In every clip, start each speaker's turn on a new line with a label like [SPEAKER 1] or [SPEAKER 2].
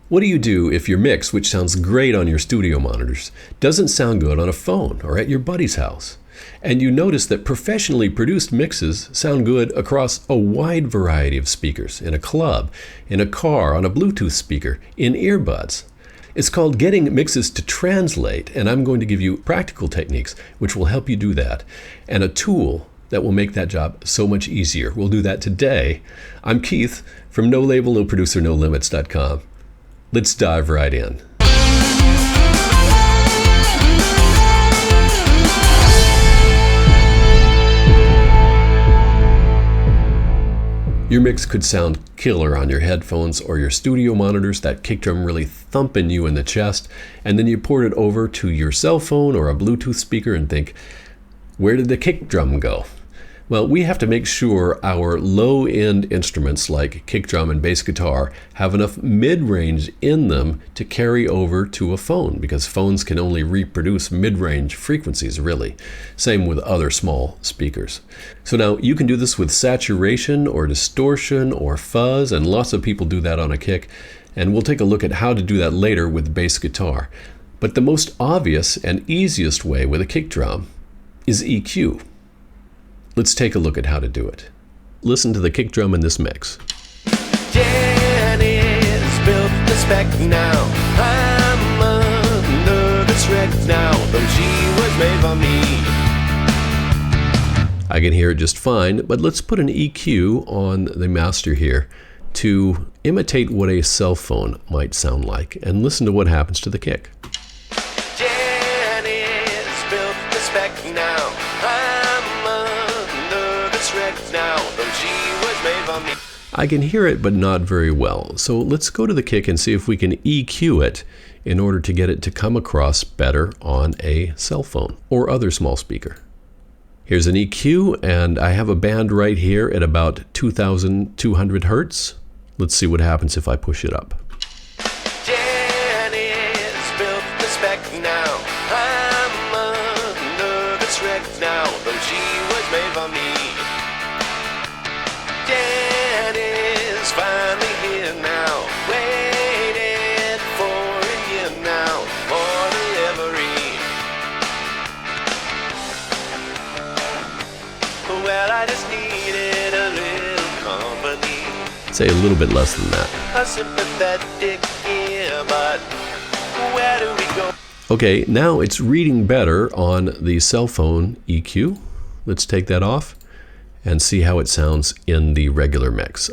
[SPEAKER 1] What do you do if your mix, which sounds great on your studio monitors, doesn't sound good on a phone or at your buddy's house? And you notice that professionally produced mixes sound good across a wide variety of speakers, in a club, in a car, on a Bluetooth speaker, in earbuds. It's called getting mixes to translate, and I'm going to give you practical techniques which will help you do that, and a tool that will make that job so much easier. We'll do that today. I'm Keith from No Label, No Producer, No Limits.com. Let's dive right in. Your mix could sound killer on your headphones or your studio monitors, that kick drum really thumping you in the chest, and then you port it over to your cell phone or a Bluetooth speaker and think, where did the kick drum go? Well, we have to make sure our low-end instruments like kick drum and bass guitar have enough mid-range in them to carry over to a phone, because phones can only reproduce mid-range frequencies, really. Same with other small speakers. So now you can do this with saturation or distortion or fuzz, and lots of people do that on a kick, and we'll take a look at how to do that later with bass guitar. But the most obvious and easiest way with a kick drum is EQ. Let's take a look at how to do it. Listen to the kick drum in this mix.
[SPEAKER 2] Jenny's built the spec now. I'm under this wreck now, though she was made for me.
[SPEAKER 1] I can hear it just fine, but let's put an EQ on the master here to imitate what a cell phone might sound like, and listen to what happens to the kick.
[SPEAKER 2] Jenny's built the spec now. Now, though she was made for me.
[SPEAKER 1] I can hear it, but not very well. So let's go to the kick and see if we can EQ it in order to get it to come across better on a cell phone or other small speaker. Here's an EQ, and I have a band right here at about 2,200 hertz. Let's see what happens if I push it up.
[SPEAKER 2] Jenny's built the spec now. I'm under this wreck now, though she was made for me. Jenny's finally here now, waited for a year now, for delivery. Well, I just needed a little company.
[SPEAKER 1] Say a little bit less than that.
[SPEAKER 2] A sympathetic ear, but where do we go?
[SPEAKER 1] Okay, now it's reading better on the cell phone EQ. Let's take that off and see how it sounds in the regular mix.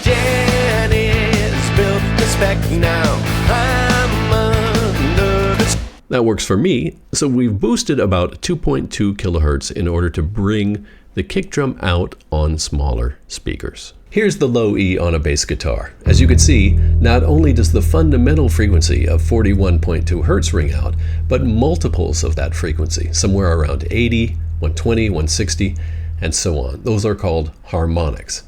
[SPEAKER 2] Jenny's built the spec now. I'm under the...
[SPEAKER 1] That works for me, so we've boosted about 2.2 kilohertz in order to bring the kick drum out on smaller speakers. Here's the low E on a bass guitar. As you can see, not only does the fundamental frequency of 41.2 hertz ring out, but multiples of that frequency, somewhere around 80, 120, 160, and so on. Those are called harmonics.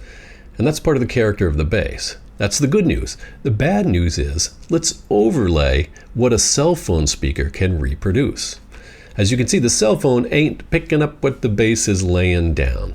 [SPEAKER 1] And that's part of the character of the bass. That's the good news. The bad news is, let's overlay what a cell phone speaker can reproduce. As you can see, the cell phone ain't picking up what the bass is laying down.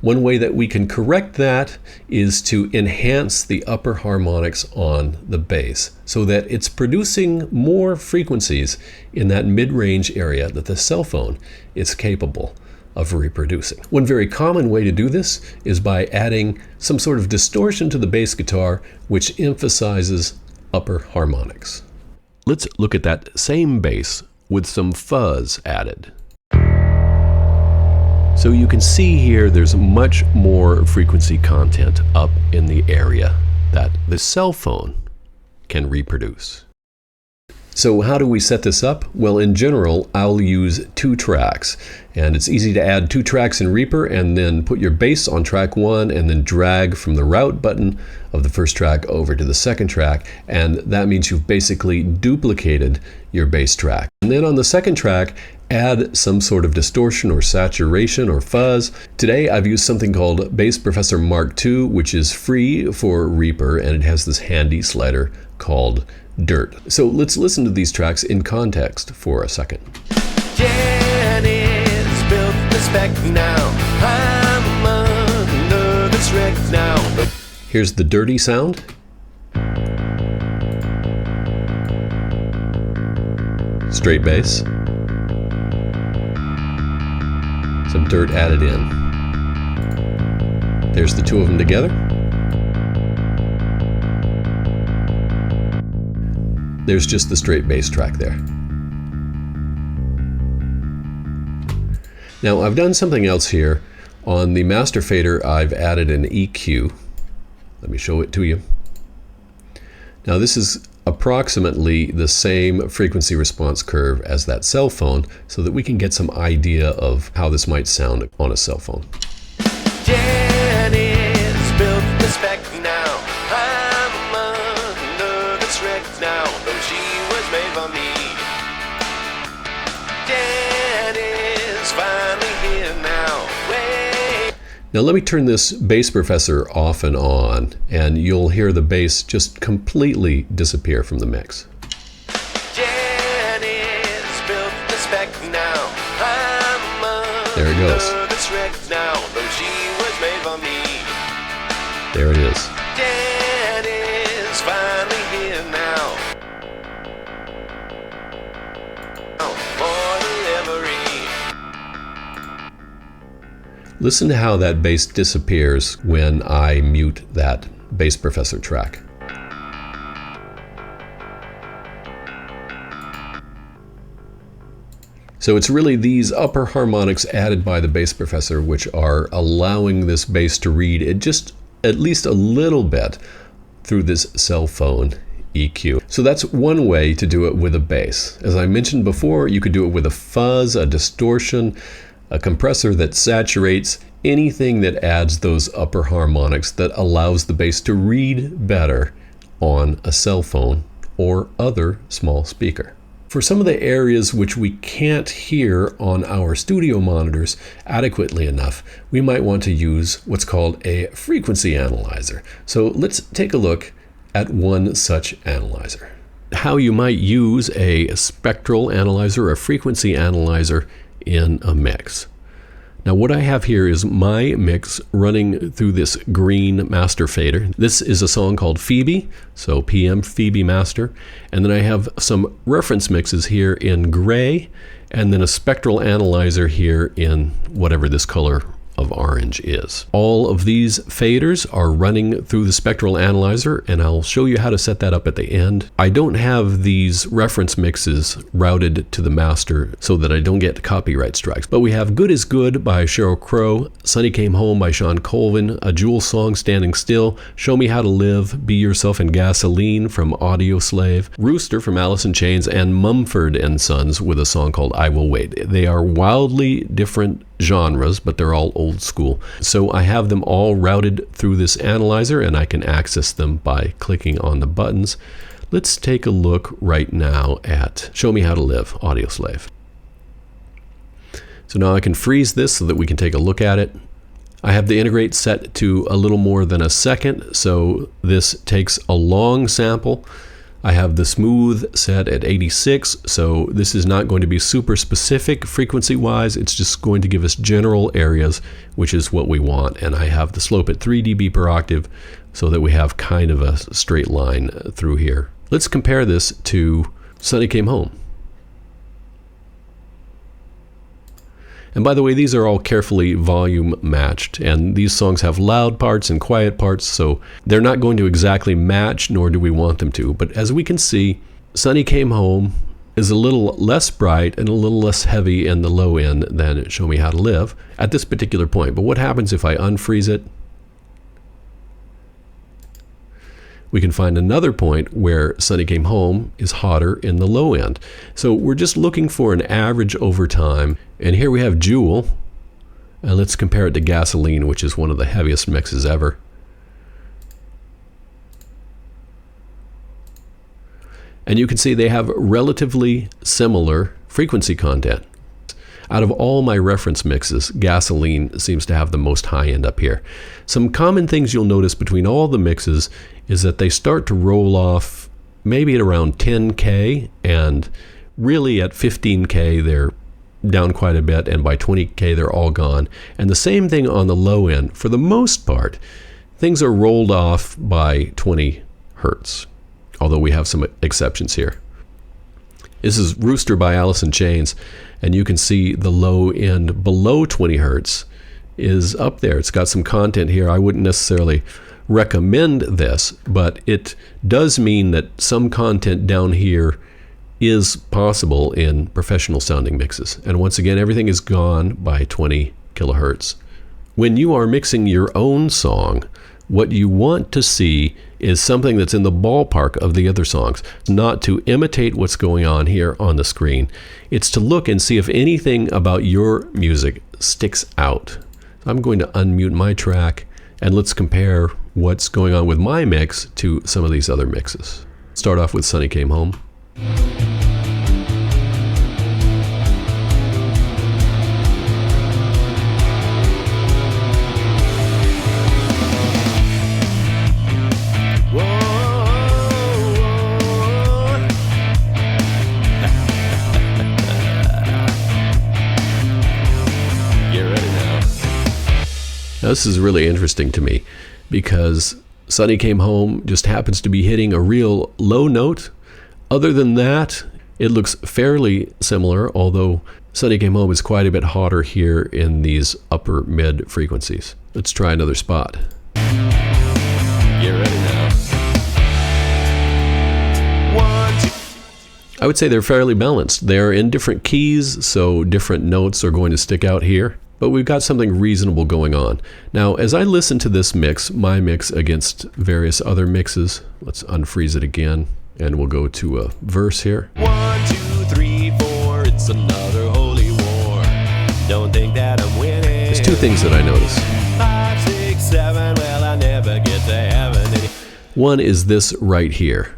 [SPEAKER 1] One way that we can correct that is to enhance the upper harmonics on the bass so that it's producing more frequencies in that mid-range area that the cell phone is capable of reproducing. One very common way to do this is by adding some sort of distortion to the bass guitar, which emphasizes upper harmonics. Let's look at that same bass with some fuzz added. So you can see here there's much more frequency content up in the area that the cell phone can reproduce. So how do we set this up? Well, in general, I'll use 2 tracks, and it's easy to add 2 tracks in Reaper and then put your bass on track 1 and then drag from the route button of the first track over to the second track, and that means you've basically duplicated your bass track. And then on the second track, add some sort of distortion or saturation or fuzz. Today I've used something called Bass Professor Mark II, which is free for Reaper, and it has this handy slider called Dirt. So let's listen to these tracks in context for a second.
[SPEAKER 2] Jenny's built the spec now. I'm under this wreck now.
[SPEAKER 1] Here's the dirty sound. straight bass. Some dirt added in. There's the two of them together. There's just the straight bass track there. Now I've done something else here. On the master fader, I've added an EQ. Let me show it to you. Now this is approximately the same frequency response curve as that cell phone, so that we can get some idea of how this might sound on a cell phone.
[SPEAKER 2] Jenny's built the spec now. I'm under the trick now, though she was made for me. Jenny's finally here now. Wait.
[SPEAKER 1] Now let me turn this bass professor off and on, and you'll hear the bass just completely disappear from the mix.
[SPEAKER 2] Jenny's built the spec now. I'm
[SPEAKER 1] There it goes.
[SPEAKER 2] under the trick now, though she was made for me.
[SPEAKER 1] There it is.
[SPEAKER 2] Jenny's finally here now. For delivery.
[SPEAKER 1] Listen to how that bass disappears when I mute that bass professor track. So it's really these upper harmonics added by the bass professor which are allowing this bass to read it just at least a little bit through this cell phone EQ. So that's one way to do it with a bass. As I mentioned before, you could do it with a fuzz, a distortion, a compressor that saturates, anything that adds those upper harmonics that allows the bass to read better on a cell phone or other small speaker. For some of the areas which we can't hear on our studio monitors adequately enough, we might want to use what's called a frequency analyzer. So let's take a look at one such analyzer. How you might use a spectral analyzer or a frequency analyzer in a mix. Now what I have here is my mix running through this green master fader. This is a song called Phoebe, so PM Phoebe master. And then I have some reference mixes here in gray, and then a spectral analyzer here in whatever this color of orange is. All of these faders are running through the spectral analyzer, and I'll show you how to set that up at the end. I don't have these reference mixes routed to the master so that I don't get copyright strikes, but we have Good is Good by Sheryl Crow, Sunny Came Home by Sean Colvin, a Jewel song Standing Still, Show Me How to Live, Be Yourself and Gasoline from Audio Slave, Rooster from Alice in Chains, and Mumford and Sons with a song called I Will Wait. They are wildly different genres, but they're all old school. So I have them all routed through this analyzer, and I can access them by clicking on the buttons. Let's take a look right now at Show Me How to Live, Audio Slave. So now I can freeze this so that we can take a look at it. I have the integrate set to a little more than a second, so this takes a long sample. I have the smooth set at 86, so this is not going to be super specific frequency-wise. It's just going to give us general areas, which is what we want. And I have the slope at 3 dB per octave so that we have kind of a straight line through here. Let's compare this to Sunny Came Home. And by the way, these are all carefully volume matched, and these songs have loud parts and quiet parts, so they're not going to exactly match, nor do we want them to. But as we can see, Sunny Came Home is a little less bright and a little less heavy in the low end than Show Me How to Live at this particular point. But what happens if I unfreeze it? We can find another point where Sunny Came Home is hotter in the low end. So we're just looking for an average over time. And here we have Jewel. And let's compare it to Gasoline, which is one of the heaviest mixes ever. And you can see they have relatively similar frequency content. Out of all my reference mixes, Gasoline seems to have the most high end up here. Some common things you'll notice between all the mixes is that they start to roll off maybe at around 10K, and really at 15K they're down quite a bit, and by 20K they're all gone. And the same thing on the low end. For the most part, things are rolled off by 20 hertz, although we have some exceptions here. This is Rooster by Alice in Chains, and you can see the low end below 20 hertz is up there. It's got some content here. I wouldn't necessarily recommend this, but it does mean that some content down here is possible in professional sounding mixes. And once again, everything is gone by 20 kilohertz. When you are mixing your own song, what you want to see is something that's in the ballpark of the other songs, not to imitate what's going on here on the screen. It's to look and see if anything about your music sticks out. I'm going to unmute my track, and let's compare what's going on with my mix to some of these other mixes. Start off with Sunny Came Home. Now, this is really interesting to me because Sunny Came Home just happens to be hitting a real low note. Other than that, it looks fairly similar, although Sunny Came Home is quite a bit hotter here in these upper mid frequencies. Let's try another spot.
[SPEAKER 2] Get ready now.
[SPEAKER 1] I would say they're fairly balanced. They're in different keys, so different notes are going to stick out here. But we've got something reasonable going on. Now, as I listen to this mix, my mix against various other mixes, let's unfreeze it again, and we'll go to a verse here.
[SPEAKER 2] 1, 2, 3, 4, it's another holy war. Don't think that I'm winning.
[SPEAKER 1] There's two things that I notice.
[SPEAKER 2] 5, 6, 7, well, I never get to heaven.
[SPEAKER 1] One is this right here.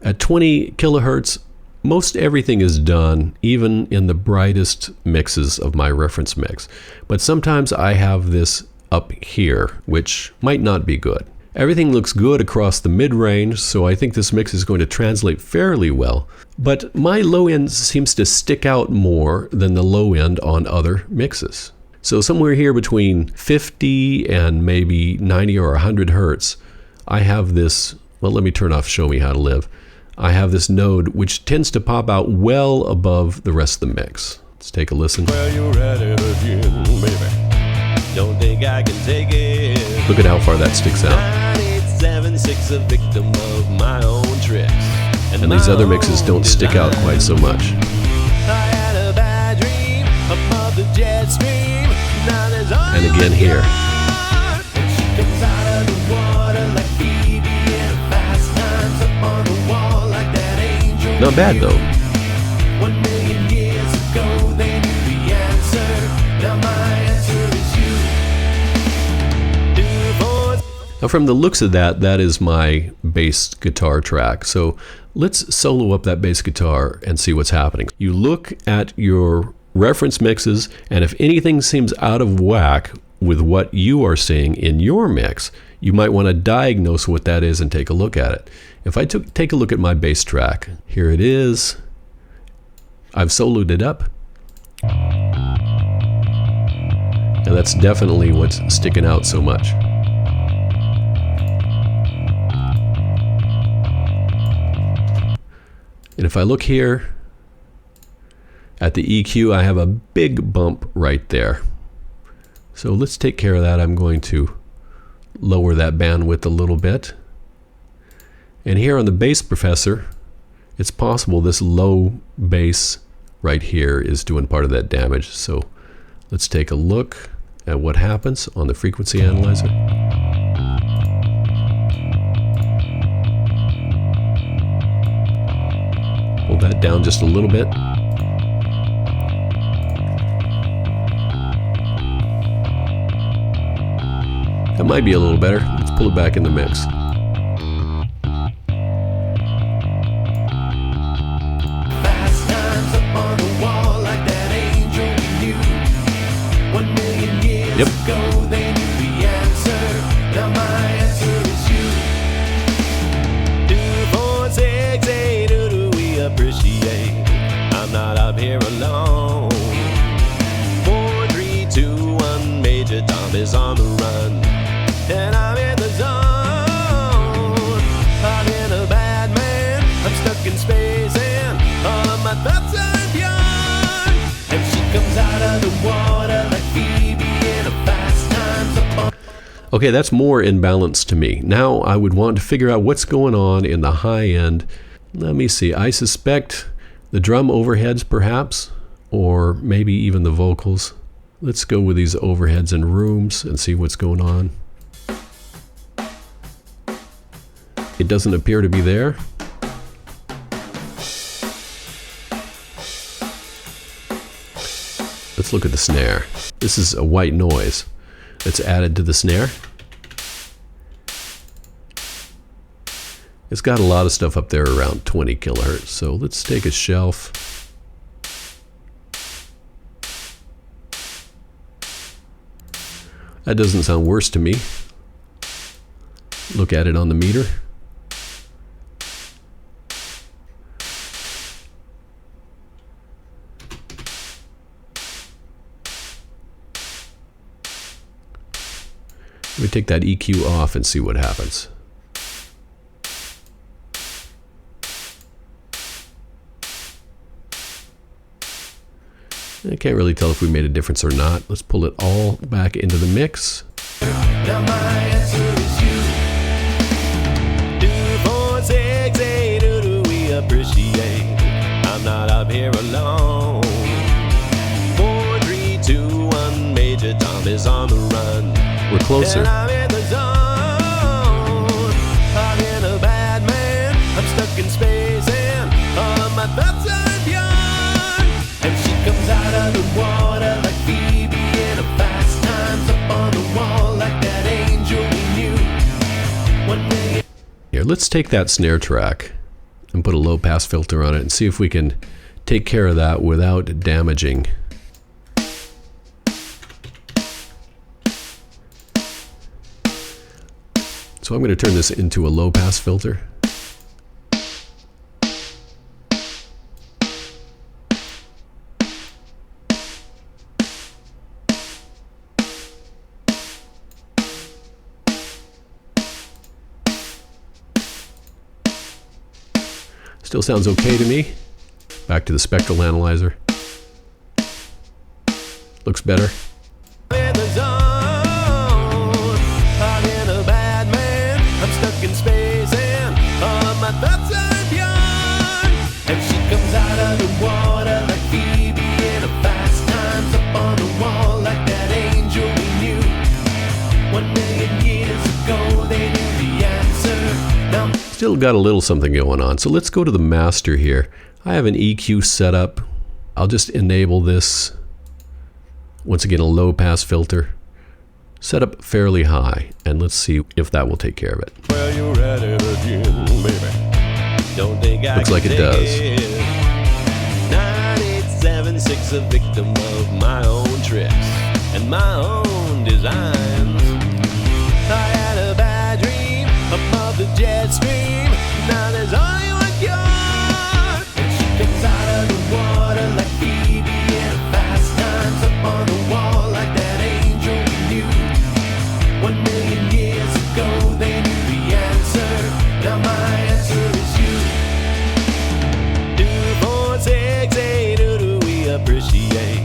[SPEAKER 1] At 20 kilohertz, most everything is done, even in the brightest mixes of my reference mix. But sometimes I have this up here, which might not be good. Everything looks good across the mid-range, so I think this mix is going to translate fairly well. But my low end seems to stick out more than the low end on other mixes. So somewhere here between 50 and maybe 90 or 100 hertz, I have this, well, let me turn off Show Me How to Live. I have this node which tends to pop out well above the rest of the mix. Let's take a listen.
[SPEAKER 2] Well, you're at it again, baby. Don't think I can take it.
[SPEAKER 1] Look at how far that sticks out.
[SPEAKER 2] 9876, a victim of my own tricks.
[SPEAKER 1] And these other mixes don't stick out quite so much.
[SPEAKER 2] I had a bad dream above the jet stream. Now there's
[SPEAKER 1] And again here.
[SPEAKER 2] she comes out of the water like Phoebe in Fast Times, up on the wall like that angel.
[SPEAKER 1] Not bad though.
[SPEAKER 2] 1 million years ago they knew the answer. Now my answer is you. 2, 4.
[SPEAKER 1] Now from the looks of that, that is my bass guitar track. So let's solo up that bass guitar and see what's happening. You look at your reference mixes, and if anything seems out of whack with what you are seeing in your mix, you might want to diagnose what that is and take a look at it. If I take a look at my bass track, here it is. I've soloed it up. And that's definitely what's sticking out so much. And if I look here at the EQ, I have a big bump right there. So let's take care of that. I'm going to lower that bandwidth a little bit. And here on the bass professor, it's possible this low bass right here is doing part of that damage. So let's take a look at what happens on the frequency analyzer. Pull that down just a little bit. That might be a little better. Let's pull it back in the mix.
[SPEAKER 2] Fast times up on the wall like that angel we knew. 1 million years ago they knew the answer. Now my answer is you. 2, 4, 6, 8, who do we appreciate? I'm not up here alone. 4, 3, 2, 1, Major Tom is on the run. And I'm in the zone. I've been a bad man. I'm stuck in space and all of my comes out of the water like Phoebe in a Fast Times upon.
[SPEAKER 1] Okay, that's more in balance to me. Now I would want to figure out what's going on in the high end. Let me see. I suspect the drum overheads perhaps, or maybe even the vocals. Let's go with these overheads and rooms and see what's going on. It doesn't appear to be there. Let's look at the snare. This is a white noise that's added to the snare. It's got a lot of stuff up there around 20 kilohertz. So let's take a shelf. That doesn't sound worse to me. Look at it on the meter. Let me take that EQ off and see what happens. I can't really tell if we made a difference or not. Let's pull it all back into the mix.
[SPEAKER 2] Now my answer is you. 2, 4, 6, 8, who do we appreciate? I'm not up here alone. 4, 3, 2, 1, Major Tom is on the run.
[SPEAKER 1] We're closer.
[SPEAKER 2] And I'm in the zone. I'm in a bad man. I'm stuck in space and all of my thoughts are beyond. And she comes out of the water like Phoebe in a Fast Times up on the wall like that angel we knew. 1 million.
[SPEAKER 1] Here, let's take that snare track and put a low pass filter on it and see if we can take care of that without damaging. So I'm going to turn this into a low pass filter. Still sounds okay to me. Back to the Spectral analyzer. Looks better.
[SPEAKER 2] In the zone. I'm in a bad man. I'm stuck in space and all of my thoughts are beyond. And she comes out of the water like Phoebe in a Fast Times up on the wall like that angel we knew. 1 million years ago they knew the answer. Now
[SPEAKER 1] Still got a little something going on. So let's go to the master here. I have an EQ set up. I'll just enable this. Once again, a low pass filter. Set up fairly high. And let's see if that will take care of it.
[SPEAKER 2] well, you're at it again, baby. Don't think I
[SPEAKER 1] Looks
[SPEAKER 2] can
[SPEAKER 1] like it
[SPEAKER 2] take
[SPEAKER 1] does.
[SPEAKER 2] it. 9876, a victim of my own tricks and my own designs. I had a bad dream above the jet stream. Now there's only one cure. And she comes out of the water like Phoebe in Fast Times up on the wall like that angel we knew. 1 million years ago they knew the answer. Now my answer is you. 2, 4, 6, 8, who do we appreciate?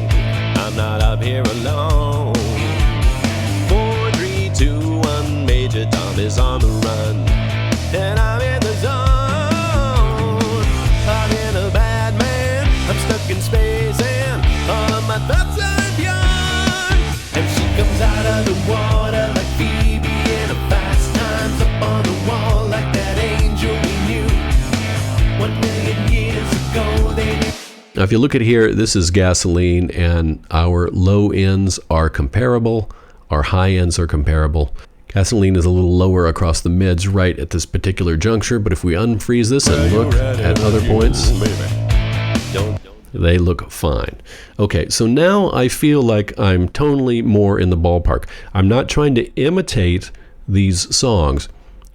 [SPEAKER 2] I'm not up here alone. 4, 3, 2, 1, Major Tom is on the run. And I'm in the zone. I'm in a bad man. I'm stuck in space and all of my thoughts are beyond. And she comes out of the water like Phoebe in a Fast Times up on the wall like that angel we knew. 1 million years ago they knew.
[SPEAKER 1] Now if you look at here, this is gasoline and our low ends are comparable. Our high ends are comparable. Gasoline is a little lower across the mids right at this particular juncture, but if we unfreeze this and look at other points, they look fine. Okay, so now I feel like I'm tonally more in the ballpark. I'm not trying to imitate these songs,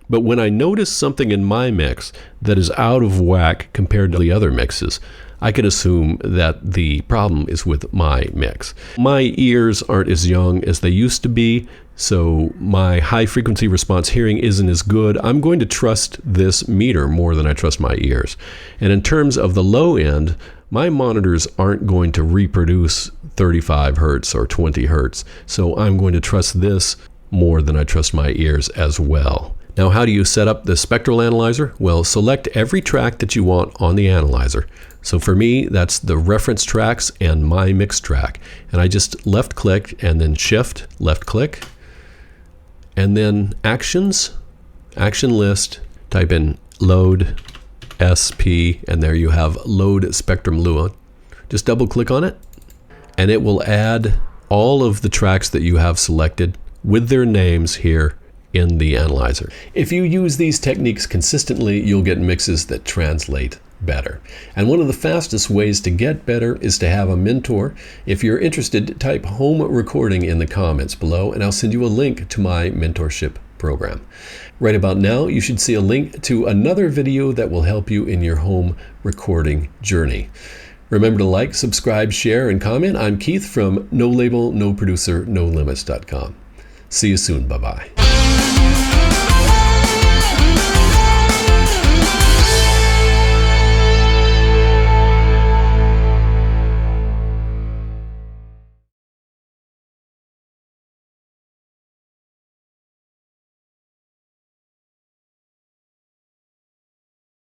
[SPEAKER 1] but when I notice something in my mix that is out of whack compared to the other mixes, I can assume that the problem is with my mix. My ears aren't as young as they used to be, so my high frequency response hearing isn't as good. I'm going to trust this meter more than I trust my ears. And in terms of the low end, my monitors aren't going to reproduce 35 hertz or 20 hertz, so I'm going to trust this more than I trust my ears as well. Now, how do you set up the spectral analyzer? Well, select every track that you want on the analyzer. So for me, that's the reference tracks and my mix track. And I just left click and then shift, left click, and then actions, action list, type in load SP, and there you have load spectrum Lua. Just double click on it, and it will add all of the tracks that you have selected with their names here in the analyzer. If you use these techniques consistently, you'll get mixes that translate better. And one of the fastest ways to get better is to have a mentor. If you're interested, type home recording in the comments below, and I'll send you a link to my mentorship program. Right about now, you should see a link to another video that will help you in your home recording journey. Remember to like, subscribe, share, and comment. I'm Keith from No Label, No Producer, No Limits.com. See you soon. Bye-bye.